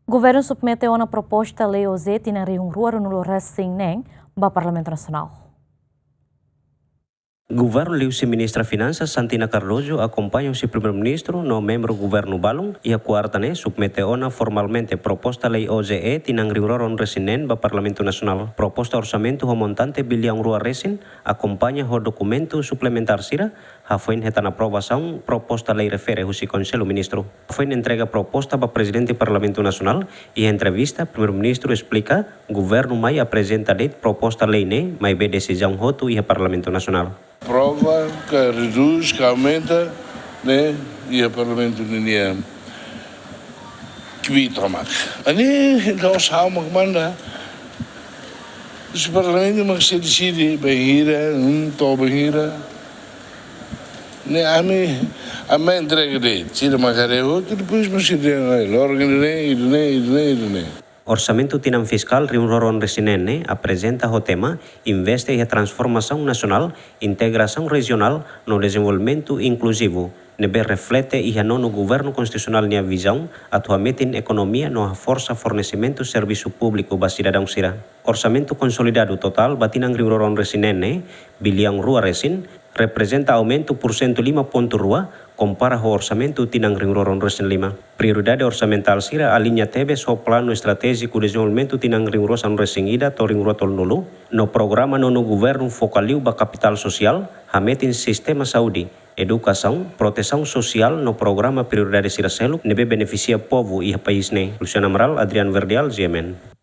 Governo submeteu uma proposta lei OZ na reunião no Recém ba Parlamento Nacional. Governo Liu-se Ministra Finanças Santina Cardoso acompanha o Primeiro-Ministro no membro Governo Balong e a quarta submeteu formalmente proposta lei OZE tinang reunião resinen ba Parlamento Nacional. Proposta orçamento montante bilhão rua resin acompanha o documento suplementar sira foi na aprovação proposta lei refere o Conselho Ministro. Foi entrega proposta para Presidente do Parlamento Nacional e em entrevista Primeiro-Ministro explica governo mai apresenta det proposta lei mai be decisão hotu e Parlamento Nacional. Prova que reduz, que aumenta, né? E o Parlamento União que vi tomar. Ani não sabe como manda. O Parlamento mas se decide bahira, to bahira. Né, a minha entrega de tira macareo, que depois me se dê, né. Orçamento tinam fiscal reunião resinen apresenta o tema investe em transformação nacional, integração regional no desenvolvimento inclusivo. Nebe reflete e no governo constitucional nia visão atualmente em economia no força fornecimento serviço público ba cidadão sira. Orçamento consolidado total batinang reunião resinen bilhão rua resin representa aumento por 105,2 compara o orçamento tinang reunião resin 5. Prioridade orçamental sira alinha tebes o plano estratégico de desenvolvimento tinang reunião resin ida to reunião nulu no programa no governo focaliu ba capital social hametin sistema saúde educação, proteção social no programa prioridade sira selu nebe beneficia povo e país ne. Luciana Amaral, Adriano Verdial, GMN.